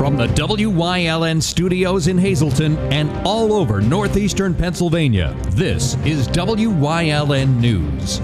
From the WYLN studios in Hazleton and all over northeastern Pennsylvania, this is WYLN News.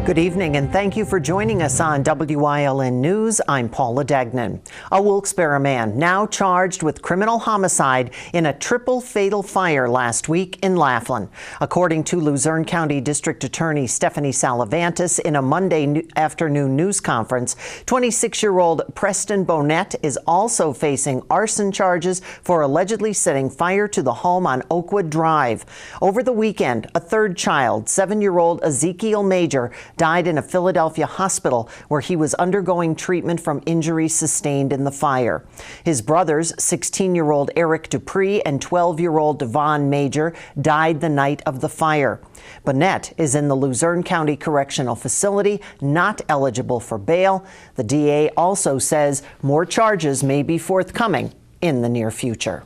Good evening, and thank you for joining us on WYLN News. I'm Paula Degnan. A Wilkes-Barre man now charged with criminal homicide in a triple fatal fire last week in Laughlin. According to Luzerne County District Attorney Stephanie Salavantis in a Monday afternoon news conference, 26-year-old Preston Bonnet is also facing arson charges for allegedly setting fire to the home on Oakwood Drive. Over the weekend, a third child, 7-year-old Ezekiel Major, died in a Philadelphia hospital where he was undergoing treatment from injuries sustained in the fire. His brothers, 16-year-old Eric Dupree and 12-year-old Devon Major, died the night of the fire. Bonnet is in the Luzerne County Correctional Facility, not eligible for bail. The DA also says more charges may be forthcoming in the near future.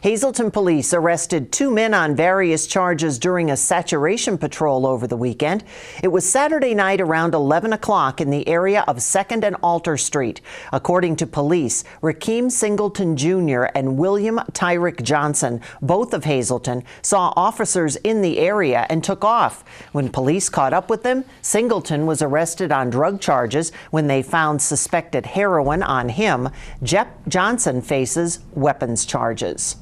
Hazleton police arrested 2 men on various charges during a saturation patrol over the weekend. It was Saturday night around 11 o'clock in the area of 2nd and Alter Street. According to police, Rakeem Singleton Jr. and William Tyrick Johnson, both of Hazleton, saw officers in the area and took off. When police caught up with them, Singleton was arrested on drug charges when they found suspected heroin on him. Johnson faces weapons charges.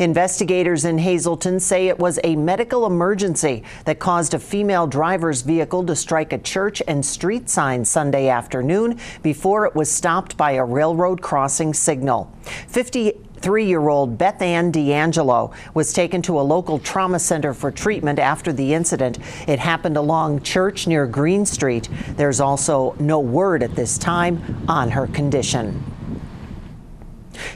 Investigators in Hazleton say it was a medical emergency that caused a female driver's vehicle to strike a church and street sign Sunday afternoon before it was stopped by a railroad crossing signal. 53-year-old Beth Ann D'Angelo was taken to a local trauma center for treatment after the incident. It happened along Church near Green Street. There's also no word at this time on her condition.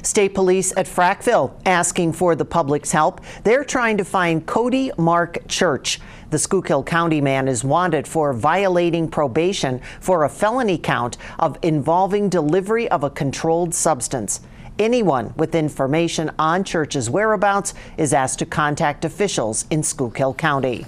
State police at Frackville asking for the public's help. They're trying to find Cody Mark Church. The Schuylkill County man is wanted for violating probation for a felony count of involving delivery of a controlled substance. Anyone with information on Church's whereabouts is asked to contact officials in Schuylkill County.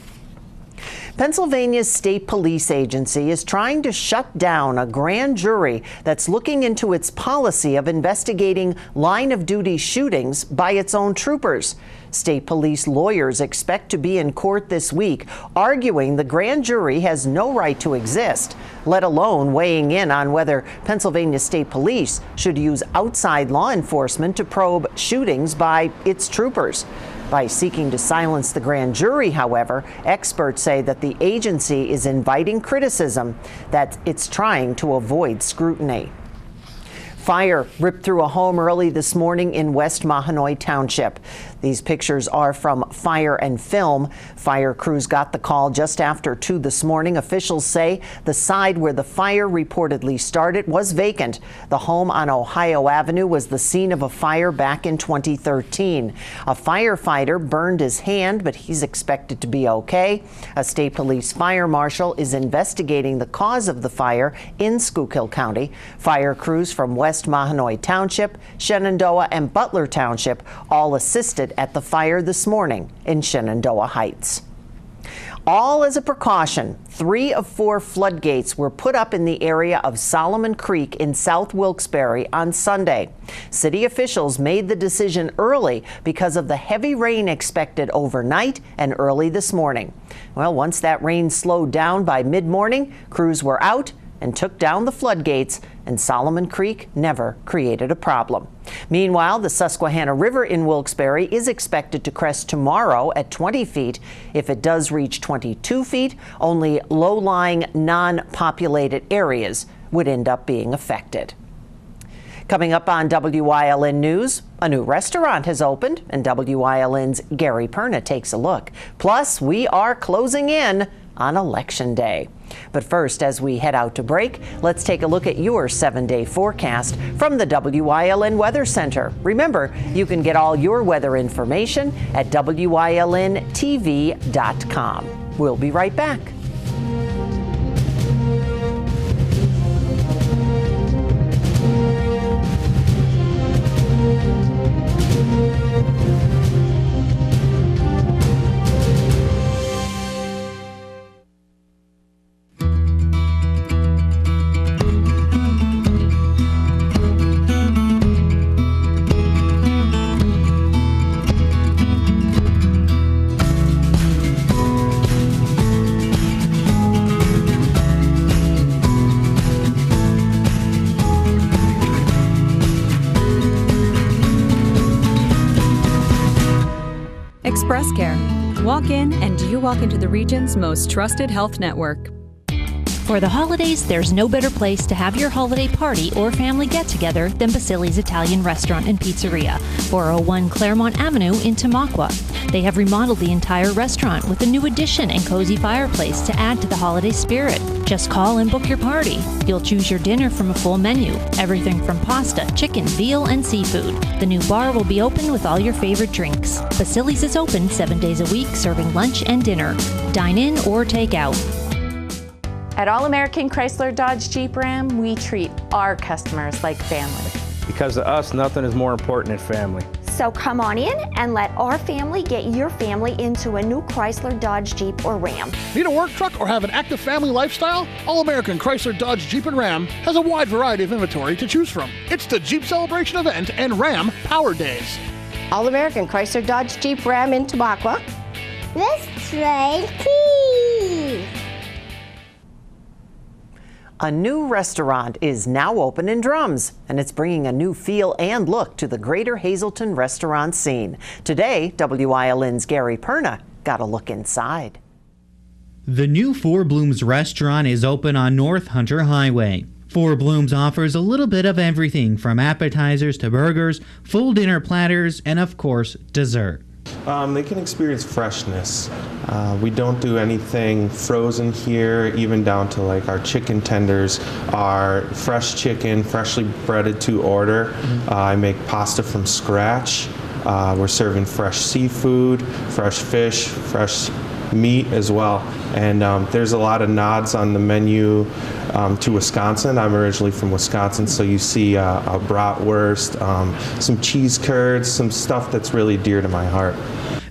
Pennsylvania's state police agency is trying to shut down a grand jury that's looking into its policy of investigating line-of-duty shootings by its own troopers. State police lawyers expect to be in court this week, arguing the grand jury has no right to exist, let alone weighing in on whether Pennsylvania State Police should use outside law enforcement to probe shootings by its troopers. By seeking to silence the grand jury, however, experts say that the agency is inviting criticism that it's trying to avoid scrutiny. Fire ripped through a home early this morning in West Mahanoy Township. These pictures are from Fire and Film. Fire crews got the call just after 2 this morning. Officials say the side where the fire reportedly started was vacant. The home on Ohio Avenue was the scene of a fire back in 2013. A firefighter burned his hand, but he's expected to be okay. A state police fire marshal is investigating the cause of the fire in Schuylkill County. Fire crews from West Mahanoy Township, Shenandoah, and Butler Township all assisted at the fire this morning in Shenandoah Heights. All as a precaution, 3 of 4 floodgates were put up in the area of Solomon Creek in South Wilkes-Barre on Sunday. City officials made the decision early because of the heavy rain expected overnight and early this morning. Well, once that rain slowed down by mid-morning, crews were out and took down the floodgates, and Solomon Creek never created a problem. Meanwhile, the Susquehanna River in Wilkes-Barre is expected to crest tomorrow at 20 feet. If it does reach 22 feet, only low-lying, non-populated areas would end up being affected. Coming up on WYLN News, a new restaurant has opened, and WYLN's Gary Perna takes a look. Plus, we are closing in on Election Day. But first, as we head out to break, let's take a look at your 7-day forecast from the WYLN Weather Center. Remember, you can get all your weather information at WYLNTV.com. We'll be right back. Breast Care. Walk in and you walk into the region's most trusted health network. For the holidays, there's no better place to have your holiday party or family get-together than Vasilis Italian Restaurant and Pizzeria, 401 Claremont Avenue in Tamaqua. They have remodeled the entire restaurant with a new addition and cozy fireplace to add to the holiday spirit. Just call and book your party. You'll choose your dinner from a full menu, everything from pasta, chicken, veal, and seafood. The new bar will be open with all your favorite drinks. Vasilis is open 7 days a week, serving lunch and dinner. Dine in or take out. At All American Chrysler Dodge Jeep Ram, we treat our customers like family. Because to us, nothing is more important than family. So come on in and let our family get your family into a new Chrysler, Dodge, Jeep, or Ram. Need a work truck or have an active family lifestyle? All American Chrysler, Dodge, Jeep, and Ram has a wide variety of inventory to choose from. It's the Jeep Celebration event and Ram Power Days. All American Chrysler, Dodge, Jeep, Ram in Tamaqua. Let's trade keys. A new restaurant is now open in Drums, and it's bringing a new feel and look to the greater Hazleton restaurant scene. Today, WILN's Gary Perna got a look inside. The new Four Blooms restaurant is open on North Hunter Highway. Four Blooms offers a little bit of everything from appetizers to burgers, full dinner platters, and of course, dessert. They can experience freshness. We don't do anything frozen here, even down to like our chicken tenders are fresh chicken, freshly breaded to order. I make pasta from scratch. We're serving fresh seafood, fresh fish, fresh meat as well. And there's a lot of nods on the menu to Wisconsin. I'm originally from Wisconsin, so you see a bratwurst, some cheese curds, some stuff that's really dear to my heart.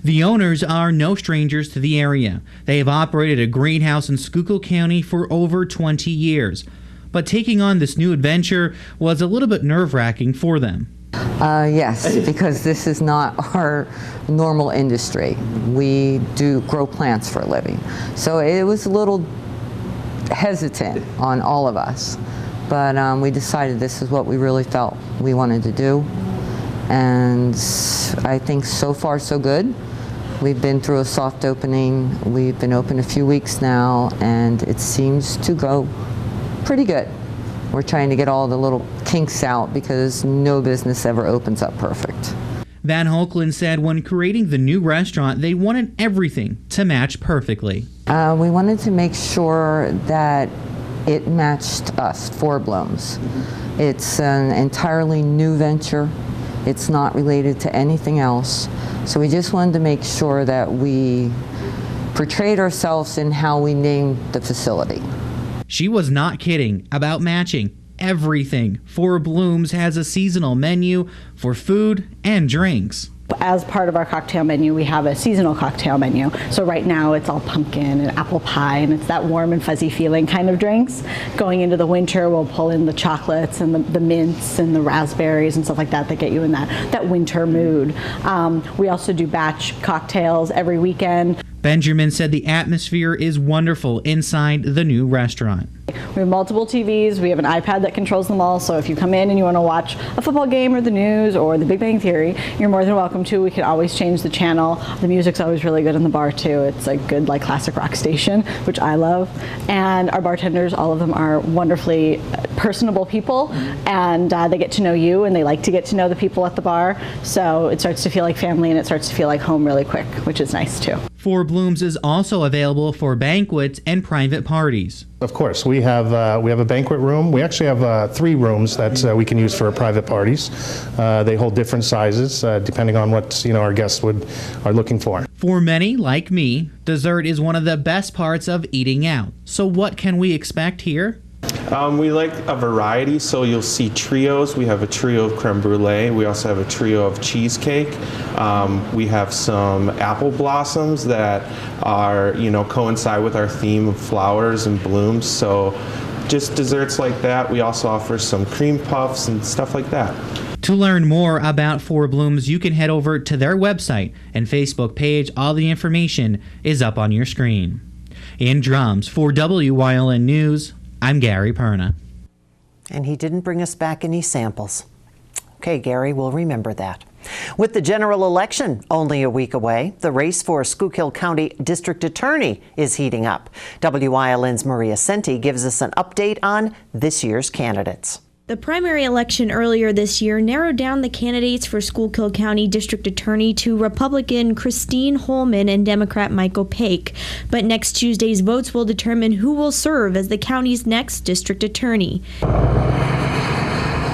The owners are no strangers to the area. They have operated a greenhouse in Schuylkill County for over 20 years. But taking on this new adventure was a little bit nerve-wracking for them. Yes, because this is not our normal industry. We do grow plants for a living. So it was a little hesitant on all of us. But we decided this is what we really felt we wanted to do. And I think so far so good. We've been through a soft opening. We've been open a few weeks now, and it seems to go pretty good. We're trying to get all the little kinks out because no business ever opens up perfect. Van Hoekland said when creating the new restaurant, they wanted everything to match perfectly. We wanted to make sure that it matched us, Four Blooms. It's an entirely new venture. It's not related to anything else. So we just wanted to make sure that we portrayed ourselves in how we named the facility. She was not kidding about matching everything. Four Blooms has a seasonal menu for food and drinks. As part of our cocktail menu, we have a seasonal cocktail menu. So right now it's all pumpkin and apple pie, and it's that warm and fuzzy feeling kind of drinks. Going into the winter, we'll pull in the chocolates and the mints and the raspberries and stuff like that get you in that winter mood. We also do batch cocktails every weekend. Benjamin said the atmosphere is wonderful inside the new restaurant. We have multiple TVs. We have an iPad that controls them all. So if you come in and you want to watch a football game or the news or The Big Bang Theory, you're more than welcome to. We can always change the channel. The music's always really good in the bar too. It's a good like classic rock station, which I love. And our bartenders, all of them are wonderfully personable people, and they get to know you and they like to get to know the people at the bar. So it starts to feel like family and it starts to feel like home really quick, which is nice too. Four Blooms is also available for banquets and private parties. Of course, we have a banquet room. We actually have 3 rooms that we can use for private parties. They hold different sizes depending on what our guests are looking for. For many, like me, dessert is one of the best parts of eating out. So what can we expect here? We like a variety, so you'll see trios. We have a trio of creme brulee. We also have a trio of cheesecake. We have some apple blossoms that are, coincide with our theme of flowers and blooms. So just desserts like that. We also offer some cream puffs and stuff like that. To learn more about Four Blooms, you can head over to their website and Facebook page. All the information is up on your screen. In Drums, for WYLN News, I'm Gary Perna. And he didn't bring us back any samples. Okay, Gary, we'll remember that. With the general election only a week away, the race for Schuylkill County District Attorney is heating up. WYLN's Maria Senti gives us an update on this year's candidates. The primary election earlier this year narrowed down the candidates for Schuylkill County District Attorney to Republican Christine Holman and Democrat Mike Opake. But next Tuesday's votes will determine who will serve as the county's next district attorney.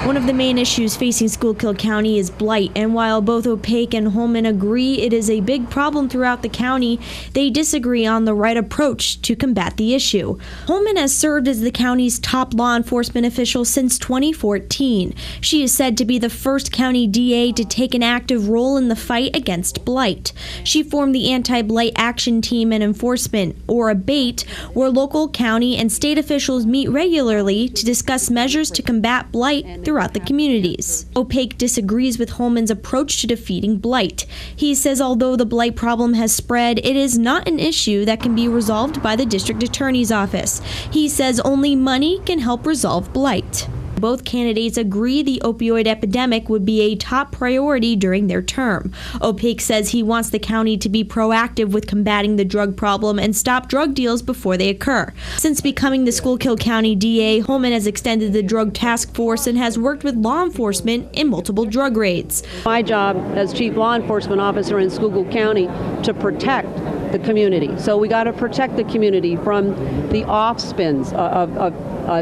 One of the main issues facing Schuylkill County is blight, and while both Opake and Holman agree it is a big problem throughout the county, they disagree on the right approach to combat the issue. Holman has served as the county's top law enforcement official since 2014. She is said to be the first county DA to take an active role in the fight against blight. She formed the Anti-Blight Action Team and Enforcement, or ABATE, where local, county, and state officials meet regularly to discuss measures to combat blight throughout the communities. Opake disagrees with Holman's approach to defeating blight. He says although the blight problem has spread, it is not an issue that can be resolved by the district attorney's office. He says only money can help resolve blight. Both candidates agree the opioid epidemic would be a top priority during their term. Opake says he wants the county to be proactive with combating the drug problem and stop drug deals before they occur. Since becoming the Schuylkill County DA, Holman has extended the drug task force and has worked with law enforcement in multiple drug raids. My job as chief law enforcement officer in Schuylkill County to protect the community. So we got to protect the community from the off-spins of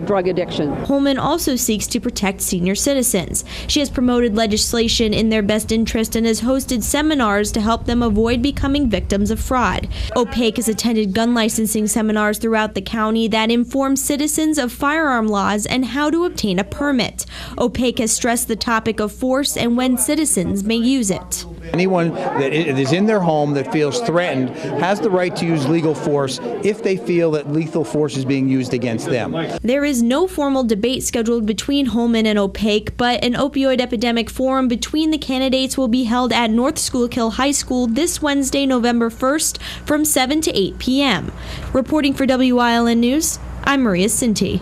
drug addiction. Holman also seeks to protect senior citizens. She has promoted legislation in their best interest and has hosted seminars to help them avoid becoming victims of fraud. Opake has attended gun licensing seminars throughout the county that inform citizens of firearm laws and how to obtain a permit. Opake has stressed the topic of force and when citizens may use it. Anyone that is in their home that feels threatened has the right to use legal force if they feel that lethal force is being used against them. There is no formal debate scheduled between Holman and Opake, but an opioid epidemic forum between the candidates will be held at North Schuylkill High School this Wednesday, November 1st from 7 to 8 p.m. Reporting for WYLN News, I'm Maria Sinti.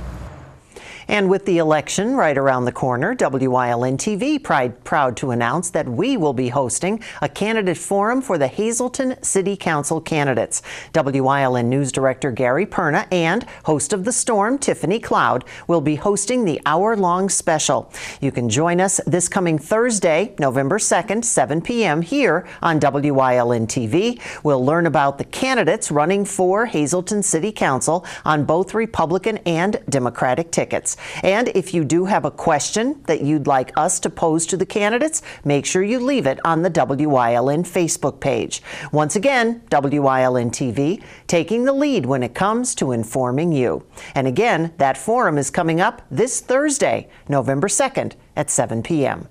And with the election right around the corner, WYLN TV proud to announce that we will be hosting a candidate forum for the Hazleton City Council candidates. WYLN News Director Gary Perna and host of The Storm, Tiffany Cloud, will be hosting the hour-long special. You can join us this coming Thursday, November 2nd, 7 p.m. here on WYLN TV. We'll learn about the candidates running for Hazleton City Council on both Republican and Democratic tickets. And if you do have a question that you'd like us to pose to the candidates, make sure you leave it on the WYLN Facebook page. Once again, WYLN TV taking the lead when it comes to informing you. And again, that forum is coming up this Thursday, November 2nd at 7 p.m.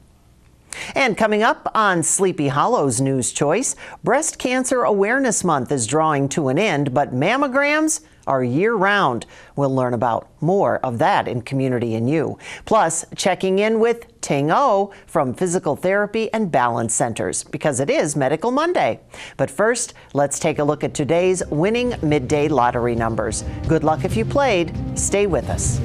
And coming up on Sleepy Hollow's News Choice, Breast Cancer Awareness Month is drawing to an end, but mammograms are year-round. We'll learn about more of that in Community and You. Plus, checking in with Ting O from Physical Therapy and Balance Centers, because it is Medical Monday. But first, let's take a look at today's winning midday lottery numbers. Good luck if you played. Stay with us.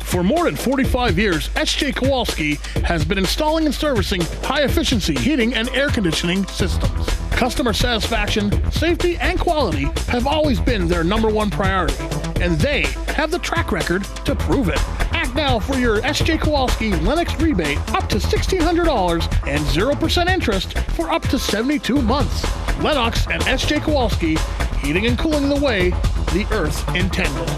For more than 45 years, S.J. Kowalski has been installing and servicing high-efficiency heating and air conditioning systems. Customer satisfaction, safety, and quality have always been their #1 priority, and they have the track record to prove it. Act now for your S.J. Kowalski Lennox rebate up to $1,600 and 0% interest for up to 72 months. Lennox and S.J. Kowalski, heating and cooling the way the earth intended.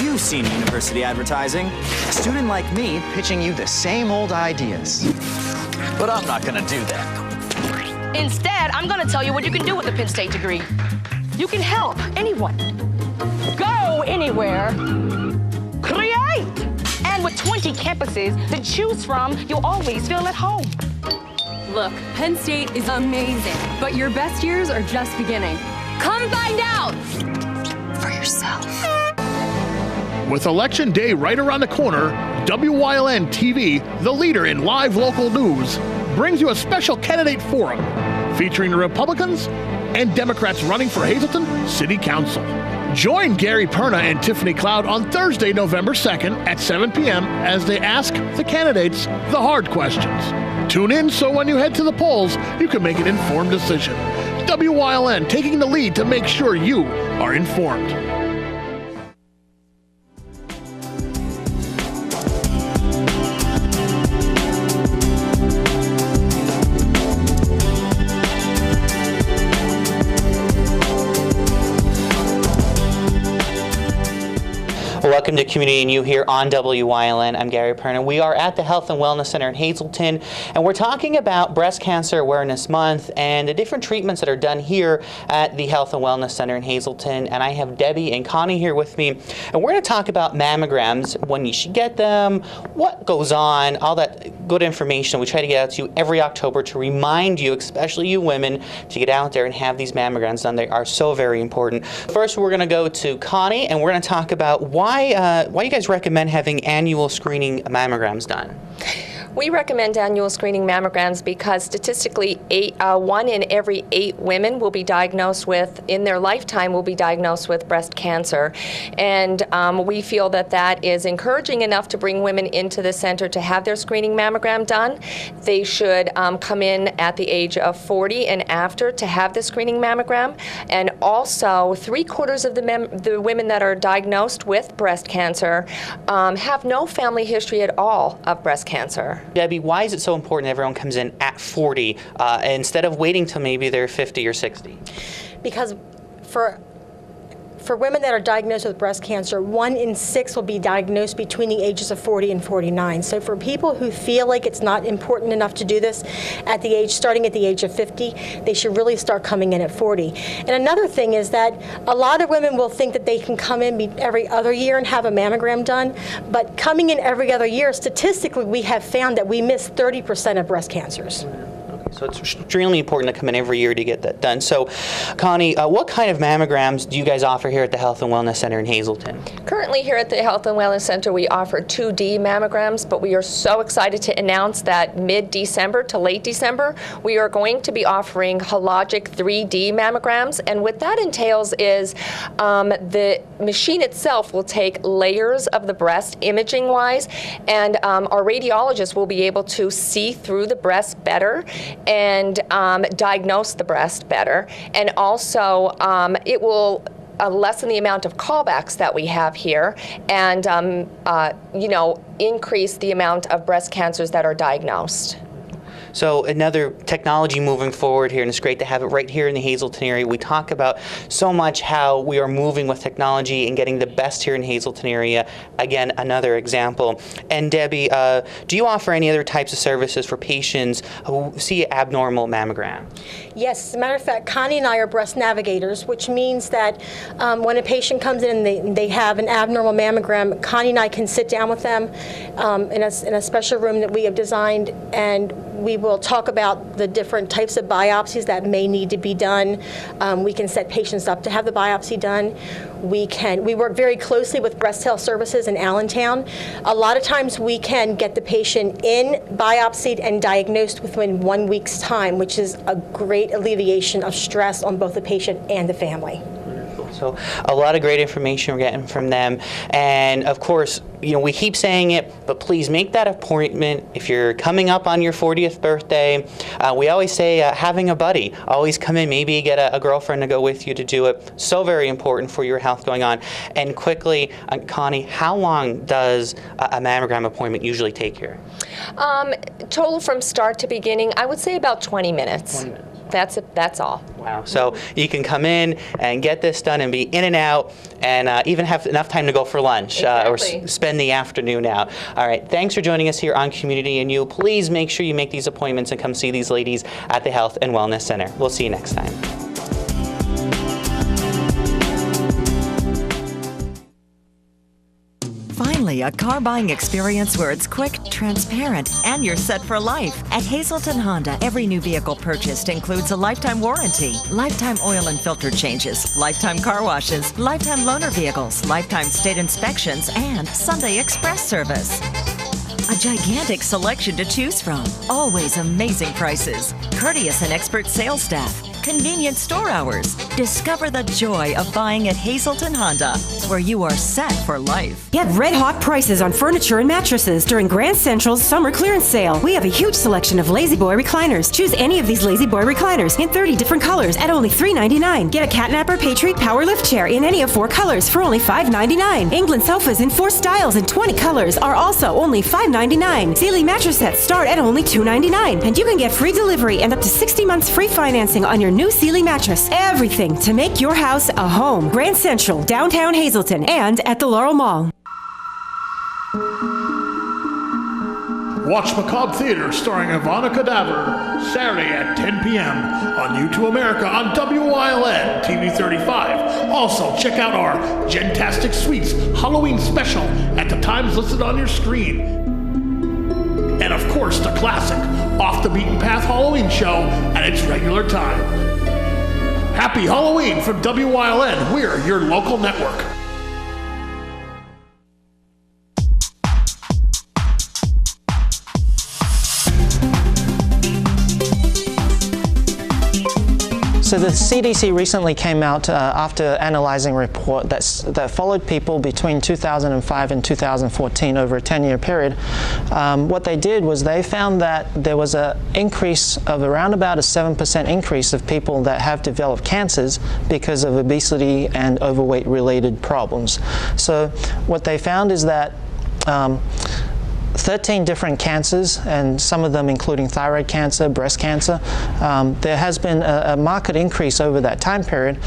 You've seen university advertising. A student like me pitching you the same old ideas. But I'm not gonna do that. Instead, I'm gonna tell you what you can do with a Penn State degree. You can help anyone. Go anywhere. Create! And with 20 campuses to choose from, you'll always feel at home. Look, Penn State is amazing, but your best years are just beginning. Come find out for yourself. With Election Day right around the corner, WYLN TV, the leader in live local news, brings you a special candidate forum featuring the Republicans and Democrats running for Hazleton City Council. Join Gary Perna and Tiffany Cloud on Thursday, November 2nd at 7 p.m. as they ask the candidates the hard questions. Tune in so when you head to the polls, you can make an informed decision. WYLN taking the lead to make sure you are informed. Welcome to Community and You here on WYLN. I'm Gary Perna. We are at the Health and Wellness Center in Hazleton, and we're talking about Breast Cancer Awareness Month and the different treatments that are done here at the Health and Wellness Center in Hazleton. And I have Debbie and Connie here with me, and we're going to talk about mammograms, when you should get them, what goes on, all that good information we try to get out to you every October to remind you, especially you women, to get out there and have these mammograms done. They are so very important. First, we're going to go to Connie, and we're going to talk about why you guys recommend having annual screening mammograms done. We recommend annual screening mammograms because statistically 1 in every 8 women will be diagnosed with, in their lifetime, will be diagnosed with breast cancer. And we feel that that is encouraging enough to bring women into the center to have their screening mammogram done. They should come in at the age of 40 and after to have the screening mammogram. And also 3/4 of the women that are diagnosed with breast cancer have no family history at all of breast cancer. Debbie, why is it so important that everyone comes in at 40 instead of waiting till maybe they're 50 or 60? Because for women that are diagnosed with breast cancer, 1 in 6 will be diagnosed between the ages of 40 and 49. So for people who feel like it's not important enough to do this starting at the age of 50, they should really start coming in at 40. And another thing is that a lot of women will think that they can come in every other year and have a mammogram done, but coming in every other year, statistically, we have found that we miss 30% of breast cancers. So it's extremely important to come in every year to get that done. So, Connie, what kind of mammograms do you guys offer here at the Health and Wellness Center in Hazleton? Currently here at the Health and Wellness Center, we offer 2D mammograms, but we are so excited to announce that mid-December to late December, we are going to be offering hologic 3D mammograms. And what that entails is the machine itself will take layers of the breast imaging-wise, and our radiologists will be able to see through the breast better and diagnose the breast better. And also, it will lessen the amount of callbacks that we have here and, increase the amount of breast cancers that are diagnosed. So another technology moving forward here, and it's great to have it right here in the Hazleton area. We talk about so much how we are moving with technology and getting the best here in Hazleton area. Again, another example. And Debbie, do you offer any other types of services for patients who see an abnormal mammogram? Yes, as a matter of fact, Connie and I are breast navigators, which means that when a patient comes in and they have an abnormal mammogram, Connie and I can sit down with them in a special room that we have designed, and we will talk about the different types of biopsies that may need to be done. We can set patients up to have the biopsy done. We work very closely with Breast Health Services in Allentown. A lot of times we can get the patient in, biopsied, and diagnosed within 1 week's time, which is a great alleviation of stress on both the patient and the family. So a lot of great information we're getting from them. And of course, we keep saying it, but please make that appointment if you're coming up on your 40th birthday. We always say having a buddy. Always come in, maybe get a girlfriend to go with you to do it. So very important for your health going on. And quickly, Connie, how long does a mammogram appointment usually take here? Total from start to beginning, I would say about 20 minutes. 20 minutes. That's all. Wow. So you can come in and get this done and be in and out and even have enough time to go for lunch or spend the afternoon out. All right. Thanks for joining us here on Community and You. Please make sure you make these appointments and come see these ladies at the Health and Wellness Center. We'll see you next time. Finally, Finally, a car buying experience where it's quick, transparent, and you're set for life. At Hazelton Honda, every new vehicle purchased includes a lifetime warranty, lifetime oil and filter changes, lifetime car washes, lifetime loaner vehicles, lifetime state inspections, and Sunday express service. A gigantic selection to choose from. Always amazing prices. Courteous and expert sales staff. Convenient store hours. Discover the joy of buying at Hazelton Honda, where you are set for life. Get red-hot prices on furniture and mattresses during Grand Central's summer clearance sale. We have a huge selection of Lazy Boy recliners. Choose any of these Lazy Boy recliners in 30 different colors at only $3.99. Get a Catnapper Patriot Power Lift chair in any of 4 colors for only $5.99. England sofas in 4 styles and 20 colors are also only $5.99. Sealy mattress sets start at only $2.99. And you can get free delivery and up to 60 months free financing on your new Sealy mattress. Everything to make your house a home. Grand Central, downtown Hazelton, and at the Laurel Mall. Watch Macabre Theater starring Ivana Cadaver Saturday at 10 p.m. on U2 America on WYLN TV 35. Also, check out our Gentastic Suites Halloween special at the times listed on your screen. And of course, the classic Off the Beaten Path Halloween show at its regular time. Happy Halloween from WYLN. We're your local network. So the CDC recently came out after analyzing a report that followed people between 2005 and 2014 over a 10-year period. What they did was they found that there was an increase of around about a 7% increase of people that have developed cancers because of obesity and overweight related problems. So what they found is that 13 different cancers, and some of them including thyroid cancer, breast cancer. There has been a marked increase over that time period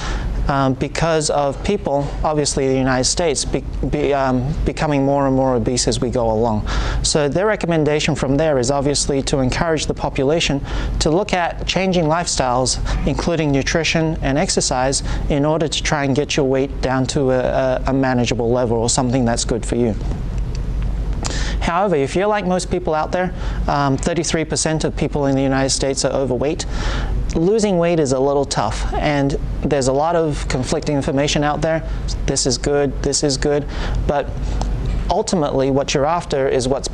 because of people, obviously the United States, becoming more and more obese as we go along. So their recommendation from there is obviously to encourage the population to look at changing lifestyles, including nutrition and exercise, in order to try and get your weight down to a manageable level or something that's good for you. However, if you're like most people out there, 33% of people in the United States are overweight. Losing weight is a little tough, and there's a lot of conflicting information out there. This is good, but ultimately what you're after is what's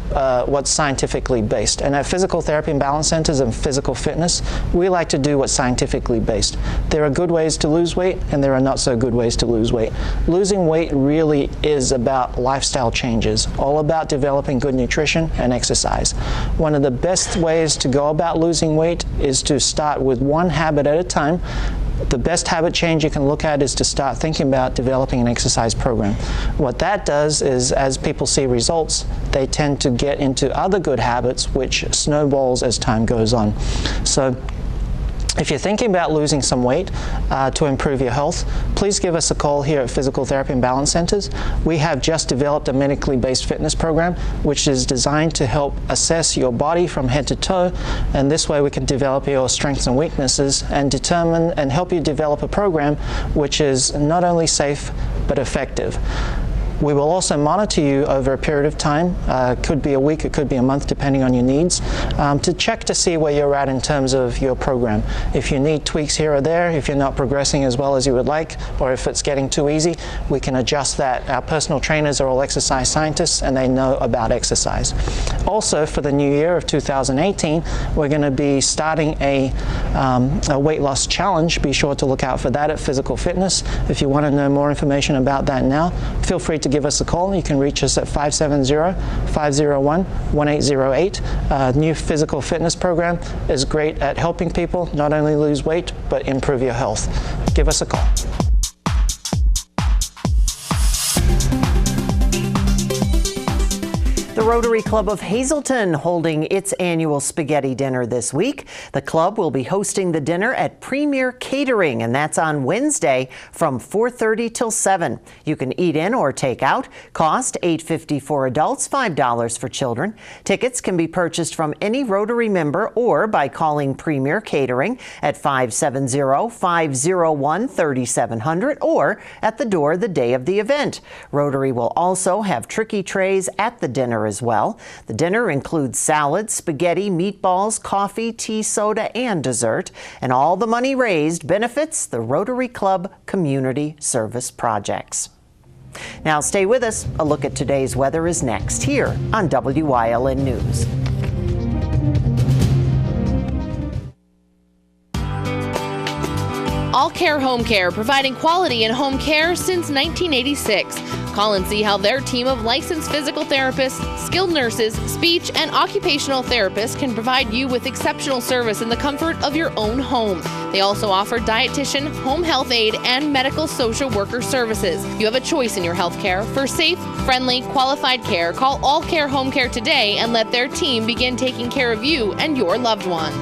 scientifically based. And at physical therapy and balance centers and physical fitness, we like to do what's scientifically based. There are good ways to lose weight, and there are not so good ways to lose weight. Losing weight really is about lifestyle changes, all about developing good nutrition and exercise. One of the best ways to go about losing weight is to start with one habit at a time. The best habit change you can look at is to start thinking about developing an exercise program. What that does is, as people see results, they tend to get into other good habits, which snowballs as time goes on. So if you're thinking about losing some weight to improve your health, please give us a call here at Physical Therapy and Balance Centers. We have just developed a medically based fitness program which is designed to help assess your body from head to toe, and this way we can develop your strengths and weaknesses and determine and help you develop a program which is not only safe but effective. We will also monitor you over a period of time. It could be a week, it could be a month, depending on your needs, to check to see where you're at in terms of your program. If you need tweaks here or there, if you're not progressing as well as you would like, or if it's getting too easy, we can adjust that. Our personal trainers are all exercise scientists, and they know about exercise. Also, for the new year of 2018, we're going to be starting a weight loss challenge. Be sure to look out for that at Physical Fitness. If you want to know more information about that now, feel free to give us a call. You can reach us at 570-501-1808. New physical fitness program is great at helping people not only lose weight, but improve your health. Give us a call. The Rotary Club of Hazleton holding its annual spaghetti dinner this week. The club will be hosting the dinner at Premier Catering, and that's on Wednesday from 4:30 till 7. You can eat in or take out. Cost $8.50 for adults, $5 for children. Tickets can be purchased from any Rotary member or by calling Premier Catering at 570-501-3700 or at the door the day of the event. Rotary will also have tricky trays at the dinner as well. The dinner includes salad, spaghetti, meatballs, coffee, tea, soda, and dessert. And all the money raised benefits the Rotary Club Community Service Projects. Now stay with us. A look at today's weather is next here on WYLN News. All Care Home Care, providing quality in home care since 1986. Call and see how their team of licensed physical therapists, skilled nurses, speech, and occupational therapists can provide you with exceptional service in the comfort of your own home. They also offer dietitian, home health aide, and medical social worker services. You have a choice in your health care. For safe, friendly, qualified care, call All Care Home Care today and let their team begin taking care of you and your loved ones.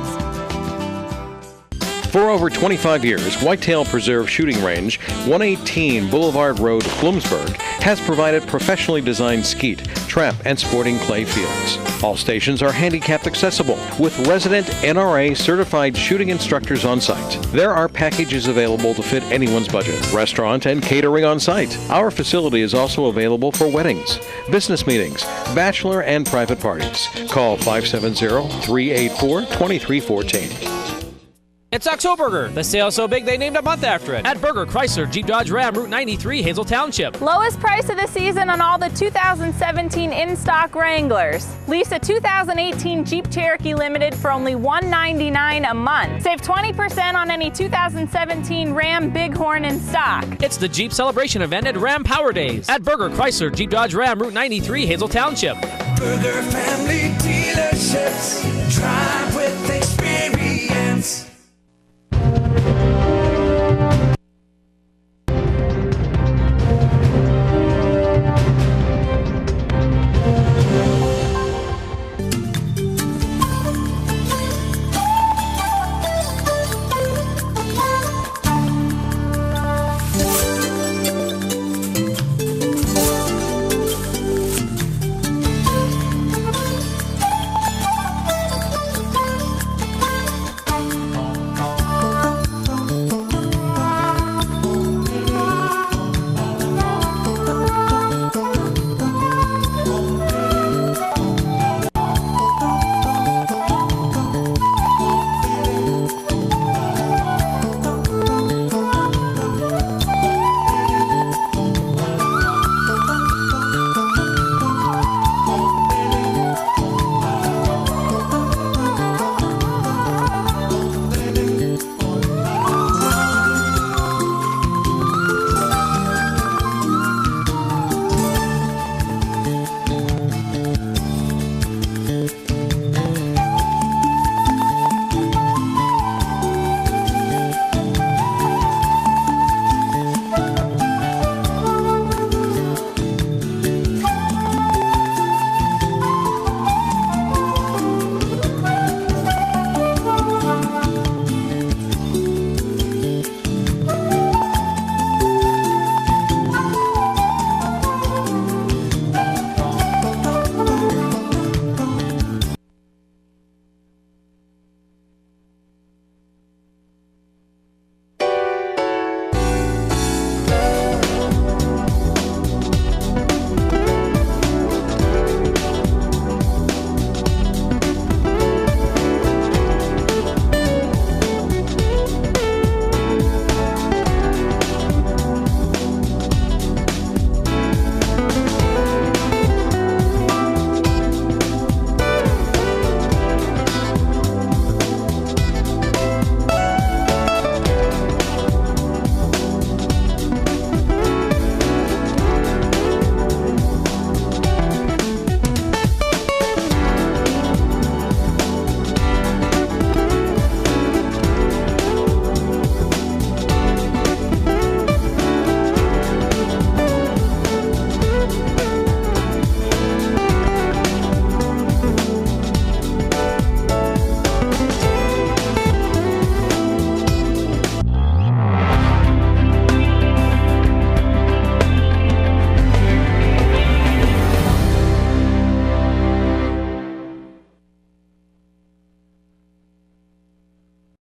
For over 25 years, Whitetail Preserve Shooting Range, 118 Boulevard Road, Bloomsburg, has provided professionally designed skeet, trap, and sporting clay fields. All stations are handicapped accessible with resident NRA certified shooting instructors on site. There are packages available to fit anyone's budget. Restaurant and catering on site. Our facility is also available for weddings, business meetings, bachelor and private parties. Call 570-384-2314. It's Octoberger, the sale so big they named a month after it. At Berger, Chrysler, Jeep, Dodge, Ram, Route 93, Hazel Township. Lowest price of the season on all the 2017 in-stock Wranglers. Lease a 2018 Jeep Cherokee Limited for only $199 a month. Save 20% on any 2017 Ram Bighorn in stock. It's the Jeep Celebration event at Ram Power Days. At Berger, Chrysler, Jeep, Dodge, Ram, Route 93, Hazel Township. Berger Family Dealerships. Drive with experience.